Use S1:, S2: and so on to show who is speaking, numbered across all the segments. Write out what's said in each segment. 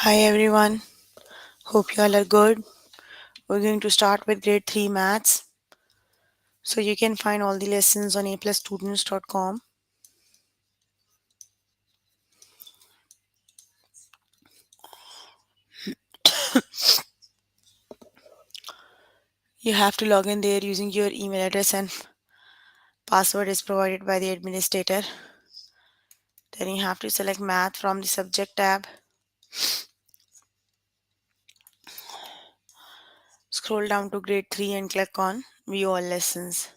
S1: Hi everyone, hope you all are good. We're going to start with grade 3 maths. So you can find all the lessons on aplusstudents.com. You have to log in there using your email address and password is provided by the administrator. Then you have to select math from the subject tab. Scroll down to grade 3 and click on view all lessons.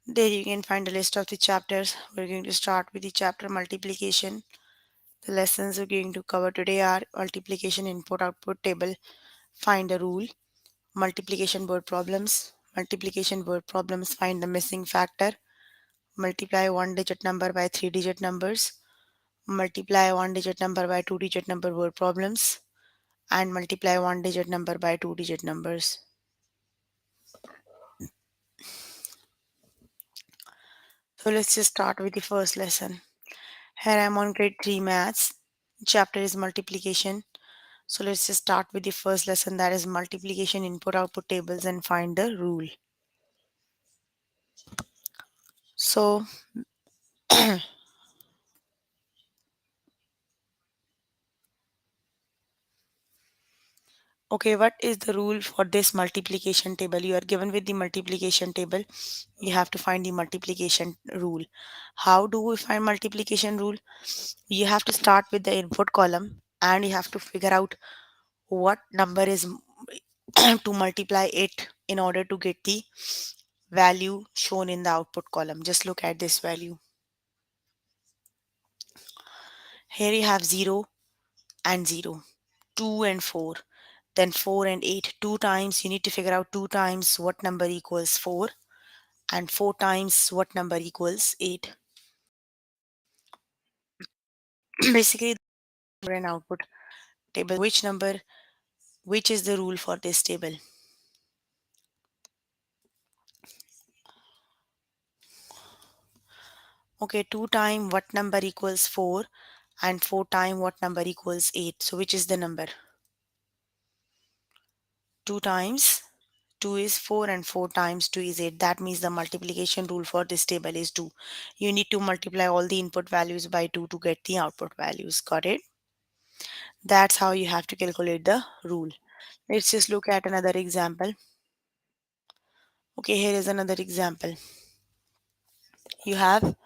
S1: There you can find a list of the chapters. We're going to start with the chapter multiplication. The lessons we're going to cover today are multiplication input output table, find a rule, multiplication word problems, find the missing factor, multiply one digit number by three digit numbers, multiply one digit number by two digit number word problems, and multiply one digit number by two digit numbers. So let's just start with the first lesson. Here I'm on grade 3 maths. Chapter is multiplication. So let's just start with the first lesson, that is multiplication input output tables and find the rule. So okay, what is the rule for this multiplication table? You are given with the multiplication table. You have to find the multiplication rule. How do we find multiplication rule? You have to start with the input column and you have to figure out what number is to multiply it in order to get the value shown in the output column. Just look at this value. Here you have 0 and 0, 2 and 4, then 4 and 8. 2 times, you need to figure out 2 times what number equals 4 and 4 times what number equals 8. Basically, an output table. Which is the rule for this table? Okay, 2 time what number equals 4 and 4 time what number equals 8. So which is the number? 2 times 2 is 4 and 4 times 2 is 8. That means the multiplication rule for this table is 2. You need to multiply all the input values by 2 to get the output values. Got it? That's how you have to calculate the rule. Let's just look at another example. Okay, here is another example. You have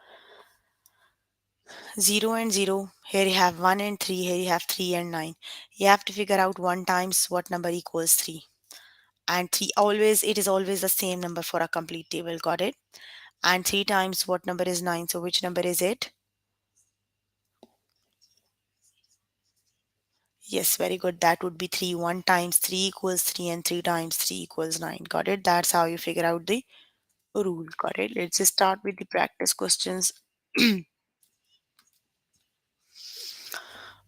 S1: 0 and 0. Here you have 1 and 3. Here you have 3 and 9. You have to figure out 1 times what number equals 3. And 3 always, it is always the same number for a complete table. Got it? And 3 times what number is 9. So which number is it? Yes, very good. That would be 3. 1 times 3 equals 3 and 3 times 3 equals 9. Got it? That's how you figure out the rule. Got it? Let's just start with the practice questions.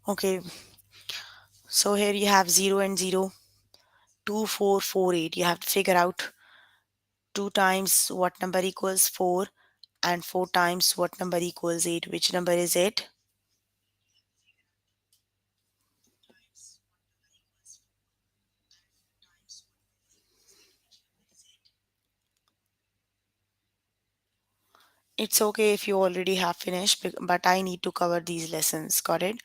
S1: Okay, so here you have 0 and 0, 2, 4, 4, 8. You have to figure out 2 times what number equals 4 and 4 times what number equals 8. Which number is it? It's okay if you already have finished, but I need to cover these lessons. Got it?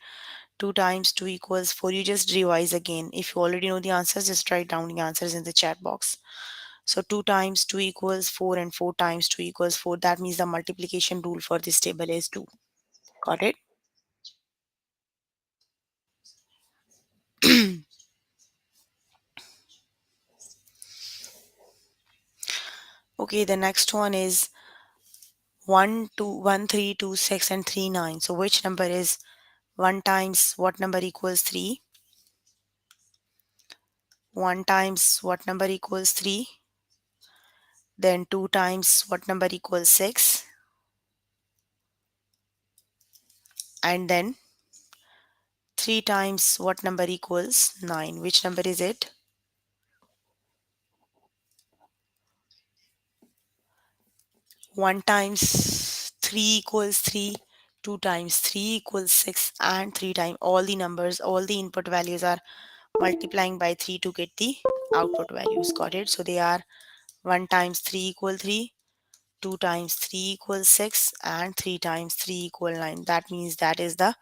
S1: 2 times 2 equals 4. You just revise again. If you already know the answers, just write down the answers in the chat box. So 2 times 2 equals 4 and 4 times 2 equals 4. That means the multiplication rule for this table is 2. Got it? Okay, the next one is 1, 2, 1, 3, 2, 6, and 3, 9. So which number is 1 times what number equals 3? 1 times what number equals 3? Then 2 times what number equals 6? And then 3 times what number equals 9? Which number is it? 1 times 3 equals 3. 2 times 3 equals 6, and 3 times all the numbers, all the input values are multiplying by 3 to get the output values. Got it? So they are 1 times 3 equal 3, 2 times 3 equals 6, and 3 times 3 equal 9. That means that is the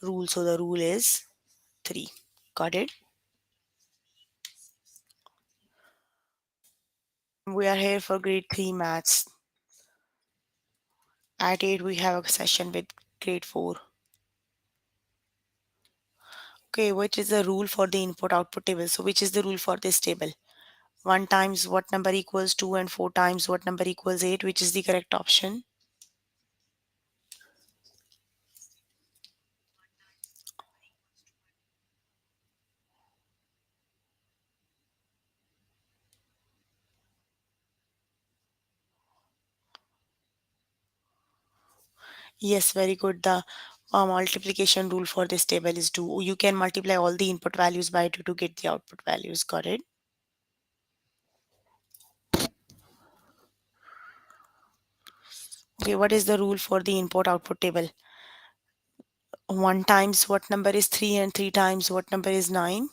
S1: rule. So the rule is 3. Got it? We are here for grade 3 maths. At 8 we have a session with grade 4. Okay, which is the rule for the input output table? So which is the rule for this table? 1 times what number equals 2 and 4 times what number equals 8, which is the correct option? Yes, very good. The multiplication rule for this table is 2. You can multiply all the input values by 2 to get the output values. Got it? Okay, what is the rule for the input output table? 1 times what number is 3 and 3 times what number is 9?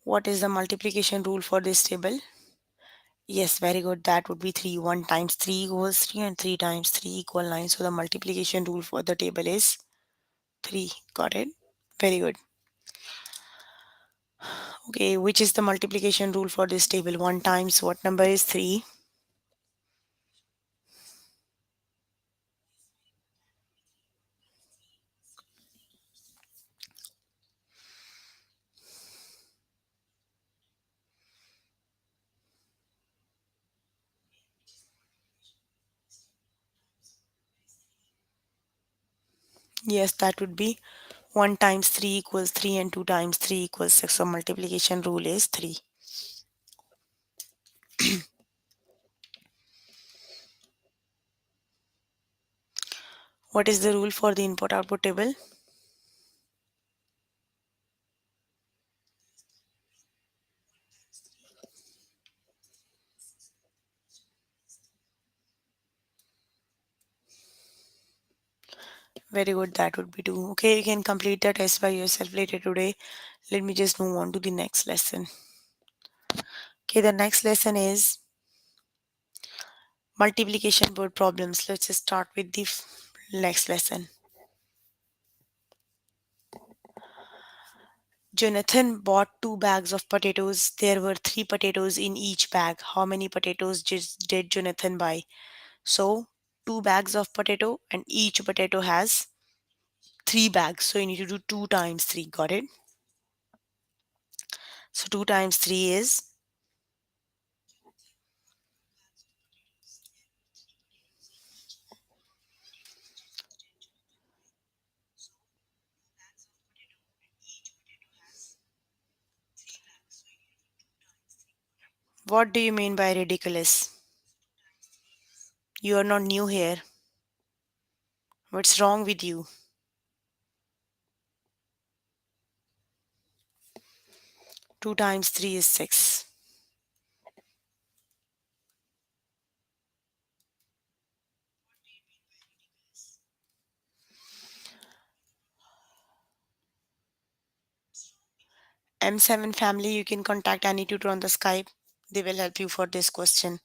S1: What is the multiplication rule for this table? Yes, very good. That would be 3. 1 times 3 equals 3 and 3 times 3 equal 9. So the multiplication rule for the table is 3. Got it? Very good. Okay, which is the multiplication rule for this table? 1 times what number is 3? Yes, that would be 1 times 3 equals 3 and 2 times 3 equals 6. So multiplication rule is 3. What is the rule for the input output table? Very good, that would be 2. Okay, you can complete the test by yourself later today. Let me just move on to the next lesson. Okay, the next lesson is multiplication word problems. Let's just start with the next lesson. Jonathan bought 2 bags of potatoes. There were 3 potatoes in each bag. How many potatoes did Jonathan buy? So, 2 bags of potato, and each potato has 3 bags. So, you need to do 2 times 3. Got it? So, 2 times 3 is, what do you mean by ridiculous? You are not new here. What's wrong with you? 2 times 3 is 6. M7 family, you can contact any tutor on the Skype. They will help you for this question.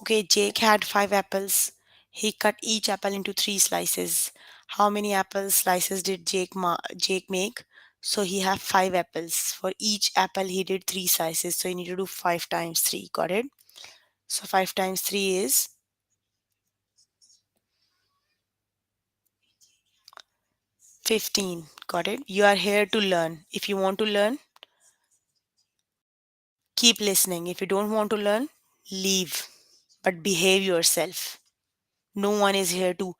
S1: Okay, Jake had 5 apples. He cut each apple into 3 slices. How many apple slices did Jake make? So he have 5 apples. For each apple, he did 3 slices. So you need to do 5 times 3. Got it? So 5 times 3 is 15. Got it? You are here to learn. If you want to learn, keep listening. If you don't want to learn, leave. But behave yourself. No one is here to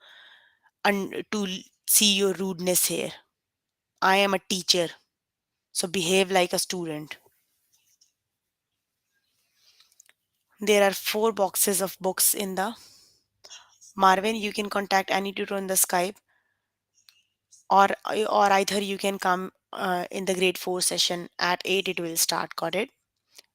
S1: see your rudeness here. I am a teacher. So behave like a student. There are 4 boxes of books in the Marvin. You can contact any tutor on the Skype, or either you can come in the grade 4 session. At 8 it will start. Got it?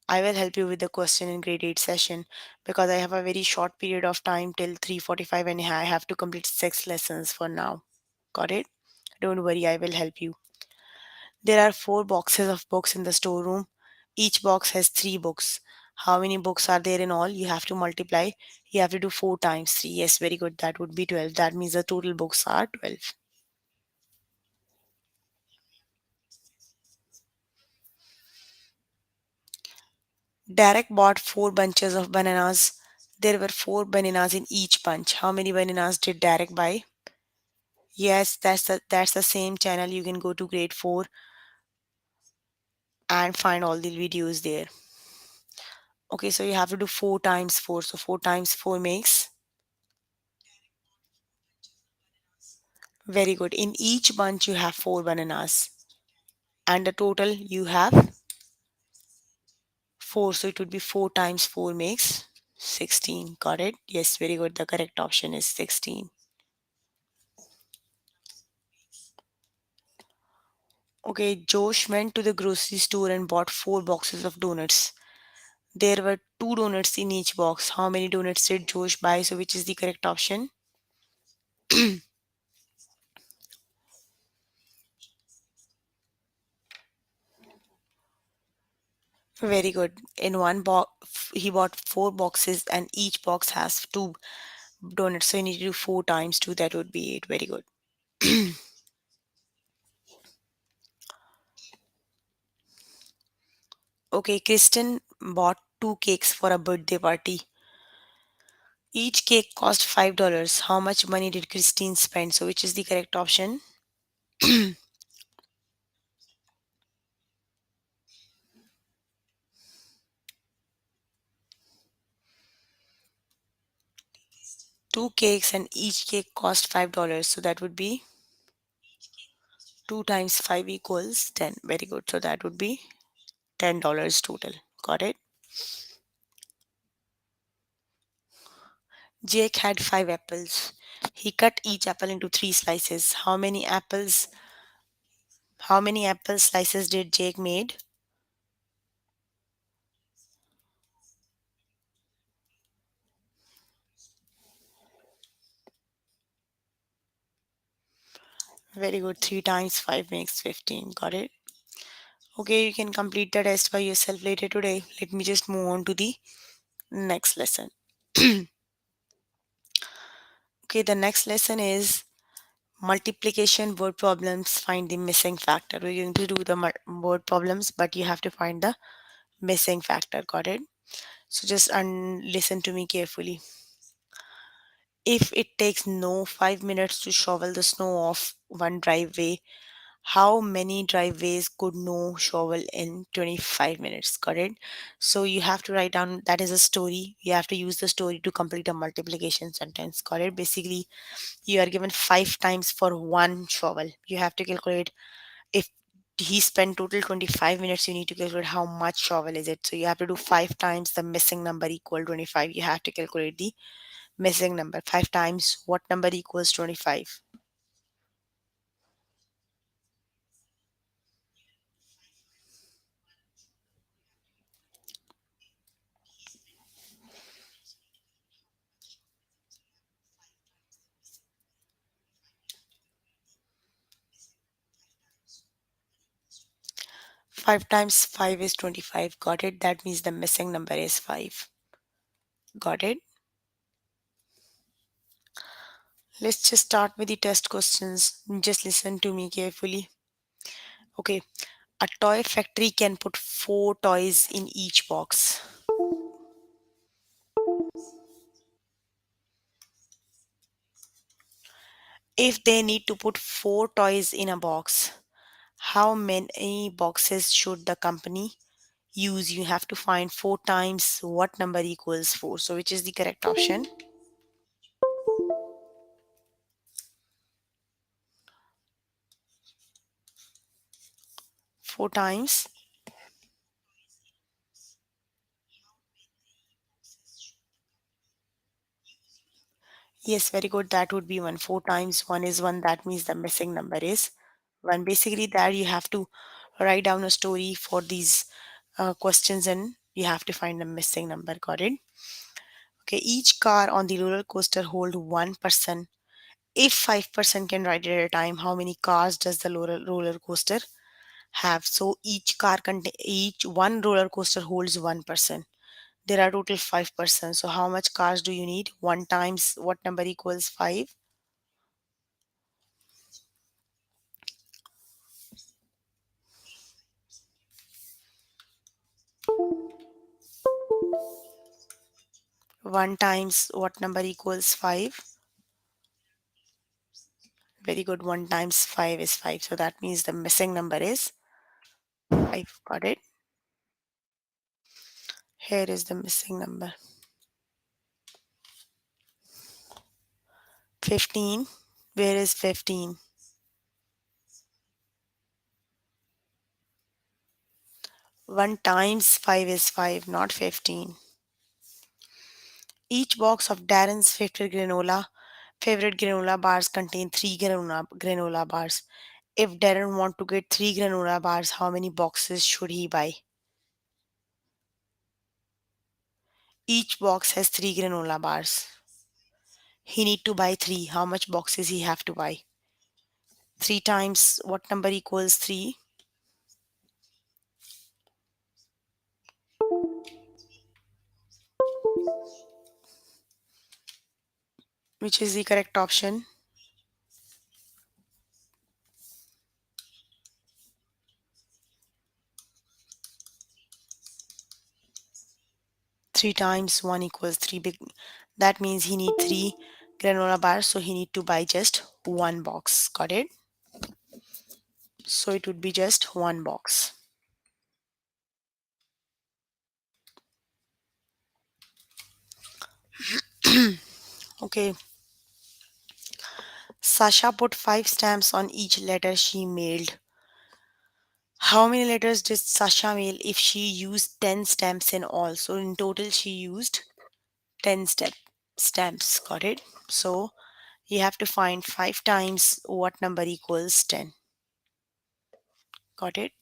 S1: I will help you with the question in grade 8 session because I have a very short period of time till 3:45 and I have to complete 6 lessons for now. Got it? Don't worry, I will help you. There are 4 boxes of books in the storeroom. Each box has 3 books. How many books are there in all? You have to multiply. You have to do 4 times 3. Yes, very good. That would be 12. That means the total books are 12. Derek bought 4 bunches of bananas. There were 4 bananas in each bunch. How many bananas did Derek buy? Yes, that's the same channel. You can go to grade 4 and find all the videos there. Okay, so you have to do 4 times 4. So 4 times 4 makes very good. In each bunch you have 4 bananas and the total you have 4. So it would be 4 times 4 makes 16. Got it? Yes, very good. The correct option is 16. Okay, Josh went to the grocery store and bought 4 boxes of donuts. There were 2 donuts in each box. How many donuts did Josh buy? So which is the correct option? Very good. In one box, he bought 4 boxes and each box has 2 donuts. So you need to do 4 times 2. That would be 8. Very good. Okay, Kristen bought 2 cakes for a birthday party. Each cake cost $5. How much money did Christine spend? So which is the correct option? Two cakes and each cake cost $5. So that would be 2 times 5 equals 10. Very good. So that would be $10 total. Got it? Jake had 5 apples. He cut each apple into 3 slices. How many apple slices did Jake made? Very good. 3 times 5 makes 15. Got it? Okay, you can complete the test by yourself later today. Let me just move on to the next lesson. Okay, the next lesson is multiplication word problems. Find the missing factor. We're going to do the word problems, but you have to find the missing factor. Got it? So just listen to me carefully. If it takes no 5 minutes to shovel the snow off one driveway, how many driveways could no shovel in 25 minutes? Got it? So you have to write down that is a story. You have to use the story to complete a multiplication sentence. Got it? Basically, you are given 5 times for one shovel. You have to calculate if he spent total 25 minutes, you need to calculate how much shovel is it. So you have to do 5 times the missing number equal 25. You have to calculate the missing number. 5 times what number equals 25? 5 times 5 is 25. Got it? That means the missing number is 5. Got it? Let's just start with the test questions. Just listen to me carefully. Okay. A toy factory can put 4 toys in each box. If they need to put 4 toys in a box, how many boxes should the company use? You have to find 4 times what number equals 4. So, which is the correct option? 4 times. Yes, very good. That would be 1. 4 times 1 is 1. That means the missing number is When basically that you have to write down a story for these questions and you have to find the missing number. Got it? Okay, each car on the roller coaster hold one person. If 5% can ride it at a time, how many cars does the roller coaster have? So each one roller coaster holds one person. There are total 5%. So how much cars do you need? One times what number equals 5? One times what number equals 5? Very good. 1 times 5 is 5. So that means the missing number is 5. Got it? Here is the missing number. 15. Where is 15? 1 times 5 is 5, not 15. Each box of Darren's favorite granola bars contain 3 granola bars. If Darren want to get 3 granola bars, how many boxes should he buy? Each box has 3 granola bars. He need to buy 3. How much boxes he have to buy? 3 times what number equals 3? Which is the correct option? 3 times 1 equals 3. That means he need 3 granola bars, so he need to buy just one box. Got it? So it would be just one box. Okay. Sasha put 5 stamps on each letter she mailed. How many letters did Sasha mail if she used 10 stamps in all? So in total she used 10 stamps. Got it? So you have to find 5 times what number equals 10. Got it?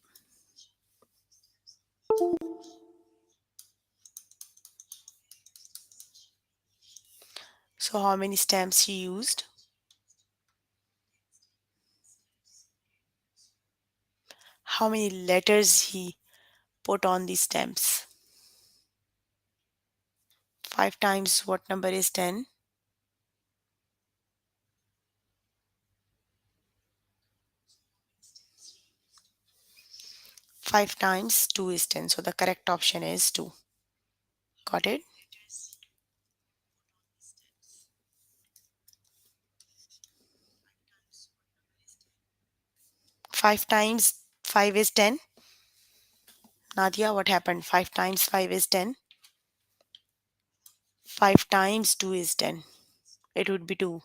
S1: So how many stamps she used? How many letters he put on the stamps? 5 times what number is 10? 5 times 2 is 10. So the correct option is 2. Got it? 5 times 5 is 10. Nadia, what happened? 5 times 5 is 10. 5 times 2 is 10. It would be 2.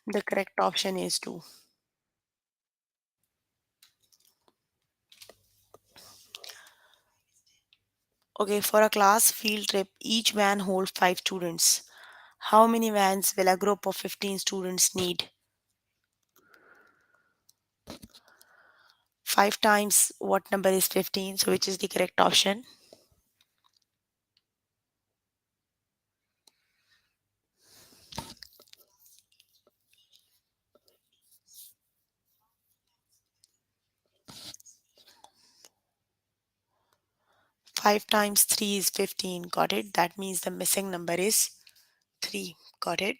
S1: The correct option is 2. Okay, for a class field trip, each van holds 5 students. How many vans will a group of 15 students need? 5 times what number is 15? So, which is the correct option? 5 times 3 is 15. Got it? That means the missing number is 3. Got it?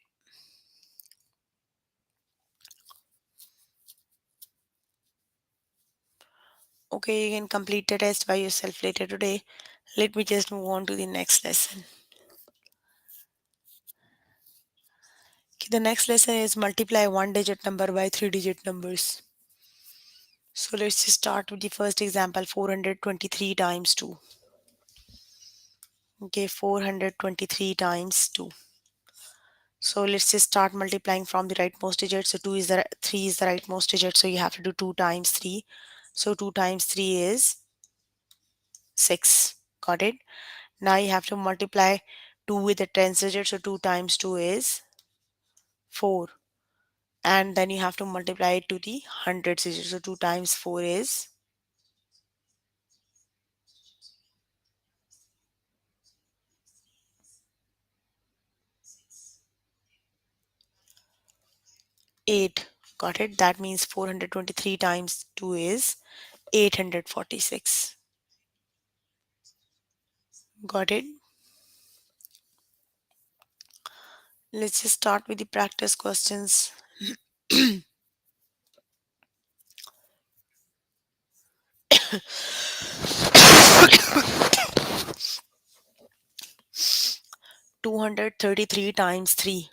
S1: Okay, you can complete the test by yourself later today. Let me just move on to the next lesson. Okay, the next lesson is multiply one digit number by three digit numbers. So let's just start with the first example, 423 times 2. Okay, 423 times 2. So let's just start multiplying from the rightmost digit. So 3 is the rightmost digit. So you have to do 2 times 3. So 2 times 3 is 6. Got it? Now you have to multiply 2 with the tens digit. So 2 times 2 is 4. and then you have to multiply it to the hundreds digit. So 2 times 4 is 8. Got it? That means 423 times 2 is 846. Got it? Let's just start with the practice questions. 233 times 3.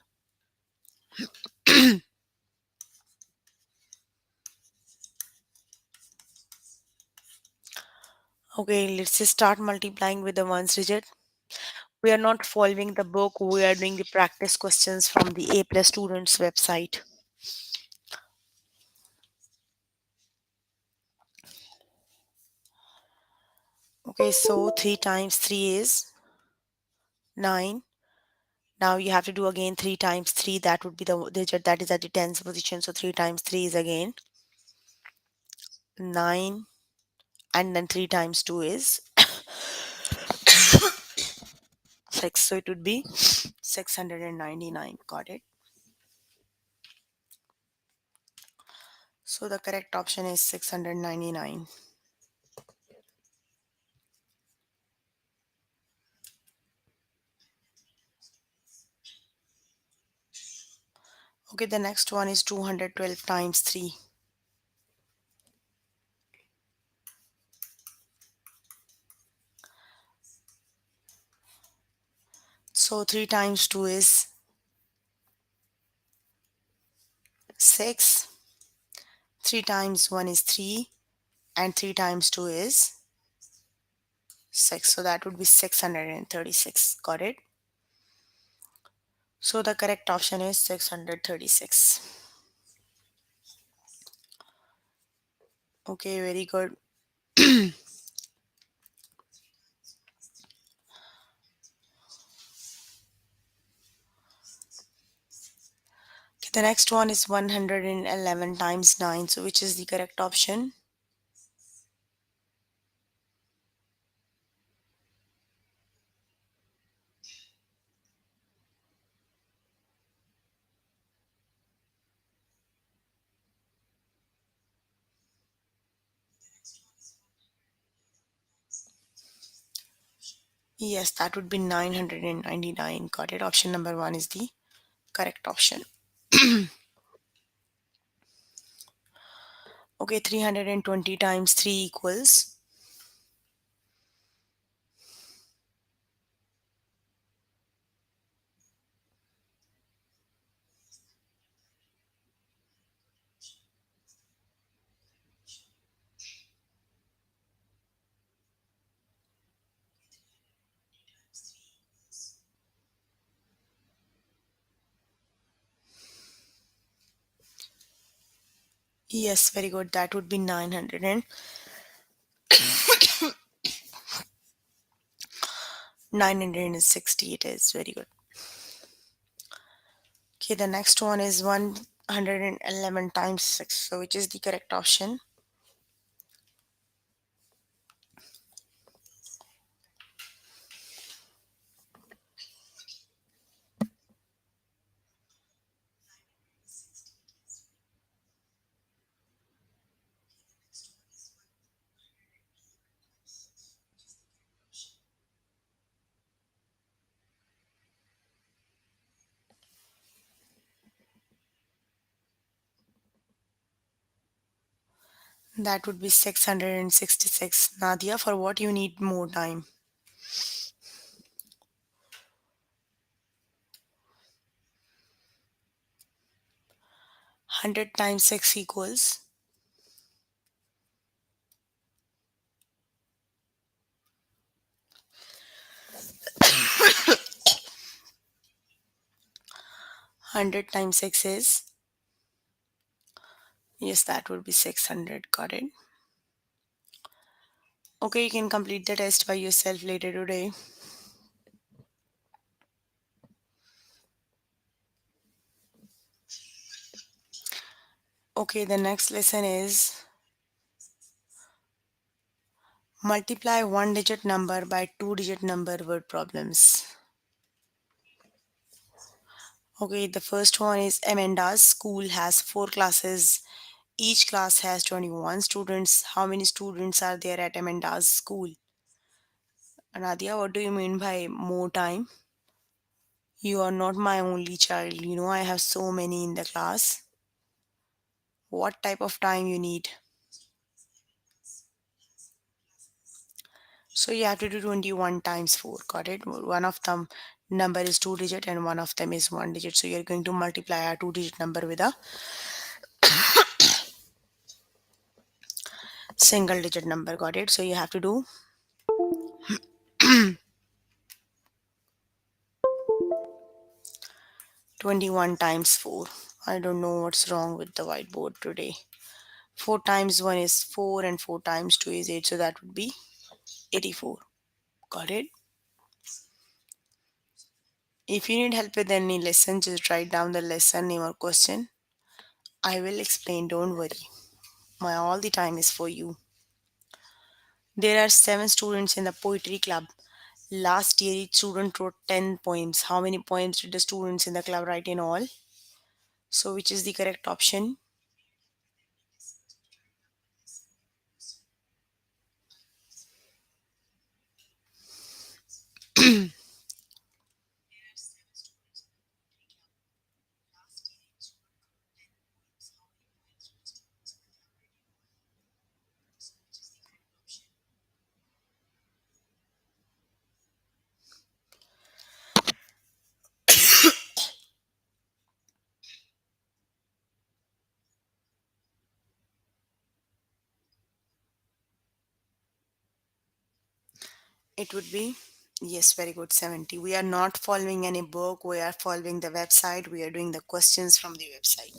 S1: Okay, let's just start multiplying with the ones digit. We are not following the book, we are doing the practice questions from the A plus students website. Okay, so 3 times 3 is 9. Now you have to do again 3 times 3. That would be the digit that is at the tens position. So 3 times 3 is again 9. And then 3 times 2 is 6. So it would be 699. Got it? So the correct option is 699. Okay, the next one is 212 times 3. So 3 times 2 is 6. 3 times 1 is 3. And 3 times 2 is 6. So that would be 636. Got it? So the correct option is 636. Okay, very good. Okay, the next one is 111 times 9. So which is the correct option? Yes, that would be 999. Got it. Option number 1 is the correct option. Okay, 320 times 3 equals. Yes, very good. That would be 900 and 960. It is very good. Okay, the next one is 111 times 6. So which is the correct option? That would be 666. Nadia, for what you need more time? 100 times 6 equals. 100 times 6 is. Yes, that would be 600. Got it. Okay, you can complete the test by yourself later today. Okay, the next lesson is multiply one digit number by two digit number word problems. Okay, the first one is Amanda's school has four classes. Each class has 21 students. How many students are there at Amanda's school? Nadia, what do you mean by more time? You are not my only child. You know, I have so many in the class. What type of time you need? So you have to do 21 times 4. Got it? One of them number is two digit and one of them is one digit. So you're going to multiply a two digit number with a single digit number. Got it? So you have to do 21 times 4. I don't know what's wrong with the whiteboard today. 4 times 1 is 4 and 4 times 2 is 8. So that would be 84. Got it? If you need help with any lesson, just write down the lesson name or question. I will explain, don't worry. My all the time is for you. There are 7 students in the poetry club. Last year each student wrote 10 poems. How many poems did the students in the club write in all? So which is the correct option? It would be, yes, very good, 70. We are not following any book, we are following the website, we are doing the questions from the website.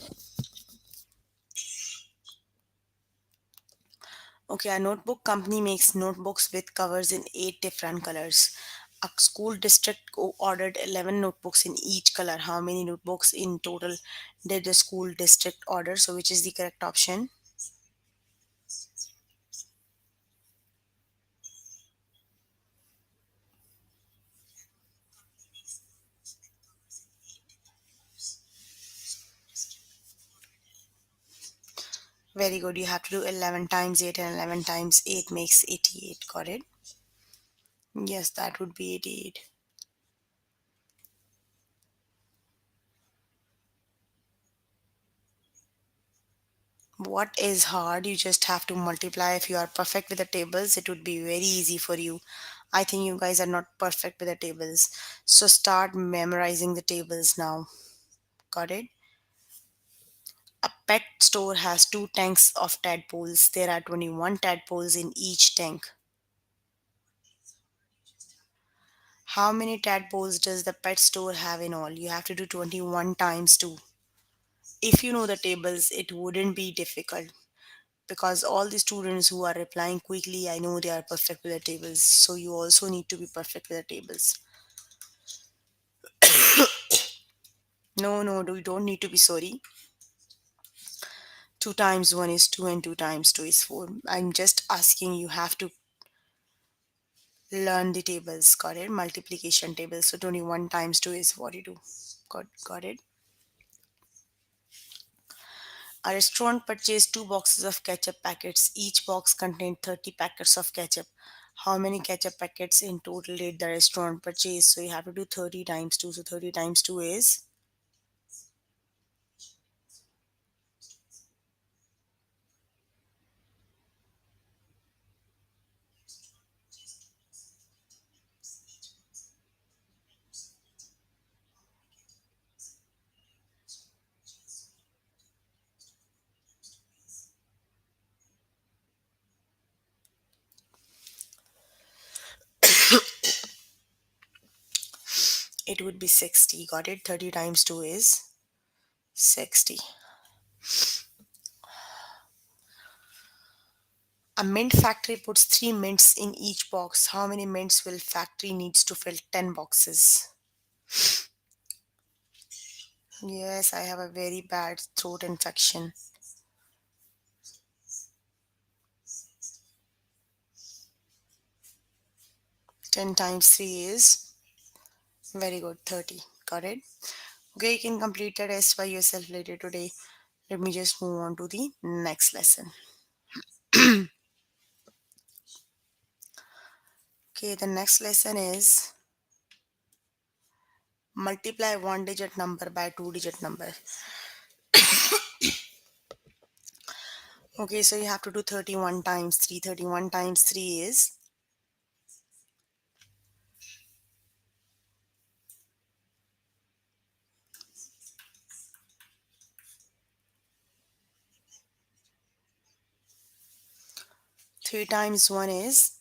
S1: Okay, a notebook company makes notebooks with covers in 8 different colors. A school district ordered 11 notebooks in each color. How many notebooks in total did the school district order? So, which is the correct option? Very good. You have to do 11 times 8, and 11 times 8 makes 88. Got it? Yes, that would be 88. What is hard? You just have to multiply. If you are perfect with the tables, it would be very easy for you. I think you guys are not perfect with the tables. So start memorizing the tables now. Got it? A pet store has two tanks of tadpoles. There are 21 tadpoles in each tank. How many tadpoles does the pet store have in all? You have to do 21 times 2. If you know the tables, it wouldn't be difficult because all the students who are replying quickly, I know they are perfect with the tables. So you also need to be perfect with the tables. No, no, you don't need to be sorry. 2 times 1 is 2 and 2 times 2 is 4. I'm just asking you have to learn the tables. Got it? Multiplication table. So 21 times 2 is 42. Got it? A restaurant purchased 2 boxes of ketchup packets. Each box contained 30 packets of ketchup. How many ketchup packets in total did the restaurant purchase? So you have to do 30 times 2. So 30 times 2 is, it would be 60. Got it? 30 times 2 is 60. A mint factory puts 3 mints in each box. How many mints will factory needs to fill 10 boxes? Yes, I have a very bad throat infection. 10 times 3 is very good, 30. Got it? Okay, you can complete the test by yourself later today. Let me just move on to the next lesson. Okay, the next lesson is multiply one digit number by two digit number. Okay, so you have to do 31 times 3. 31 times 3 is 3 times 1 is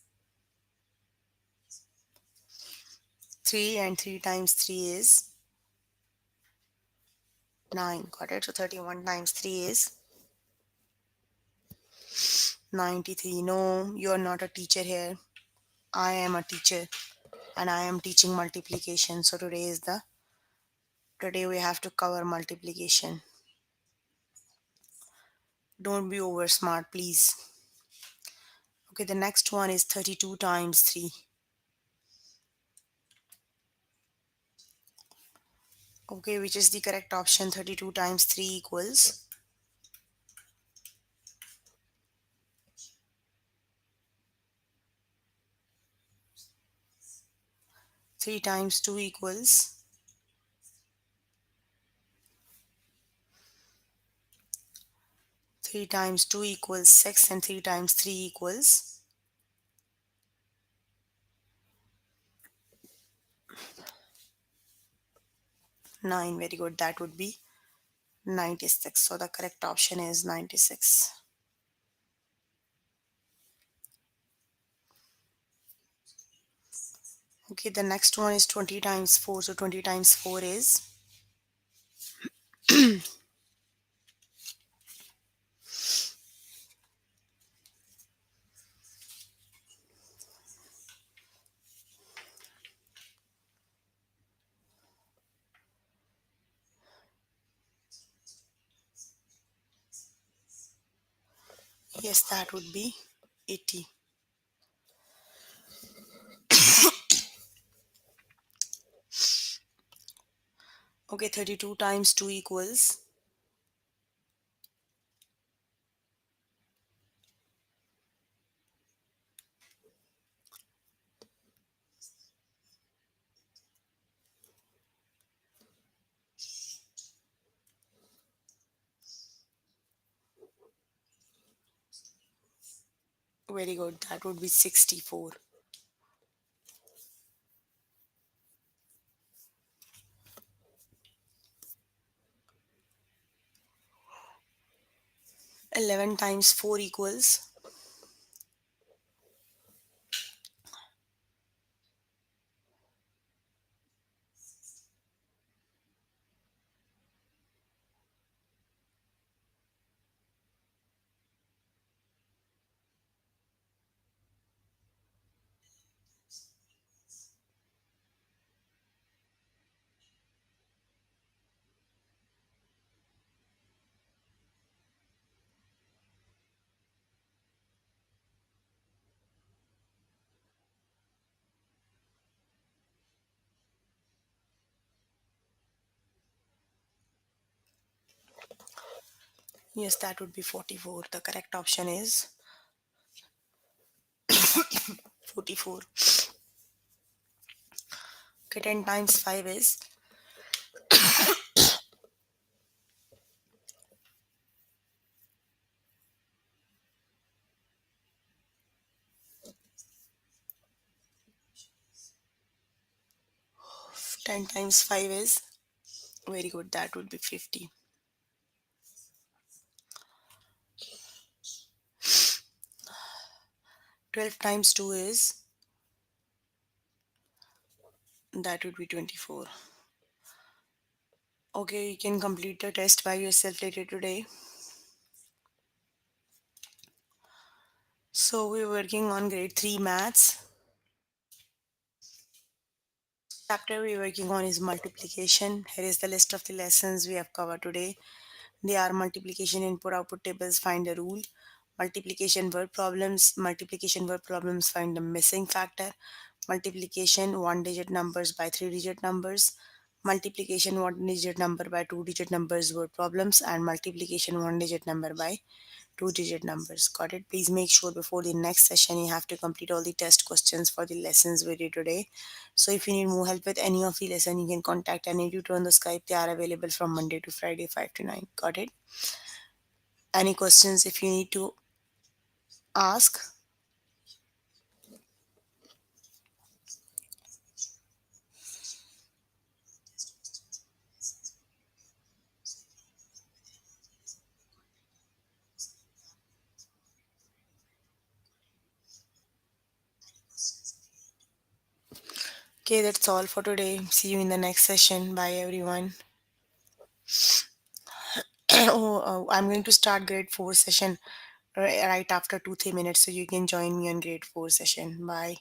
S1: 3 and 3 times 3 is 9. Got it? So 31 times 3 is 93. No, you're not a teacher here. I am a teacher and I am teaching multiplication. So today we have to cover multiplication. Don't be over smart, please. Okay, the next one is 32 times 3. Okay, which is the correct option? 32 times 3 equals 3 times 2 equals 3 times 2 equals 6 and 3 times 3 equals 9. Very good. That would be 96. So the correct option is 96. Okay, the next one is 20 times 4. So 20 times 4 is yes, that would be 80. Okay, 32 times 2 equals very good. That would be 64. 11 times 4 equals yes, that would be 44. The correct option is 44. Okay, 10 times 5 is 10 times 5 is very good. That would be 50. 12 times 2 is that would be 24. Okay, you can complete the test by yourself later today. So we're working on grade 3 maths. Chapter we're working on is multiplication. Here is the list of the lessons we have covered today. They are multiplication input output tables, find the rule, multiplication word problems, find the missing factor, multiplication one digit numbers by three digit numbers, multiplication one digit number by two digit numbers word problems, and multiplication one digit number by two digit numbers. Got it? Please make sure before the next session you have to complete all the test questions for the lessons we did today. So if you need more help with any of the lesson, you can contact any tutor on the Skype. They are available from Monday to Friday 5 to 9. Got it? Any questions if you need to ask? Okay, that's all for today. See you in the next session. Bye everyone. I'm going to start grade 4 session right after 2 3 minutes, so you can join me on grade 4 session. Bye.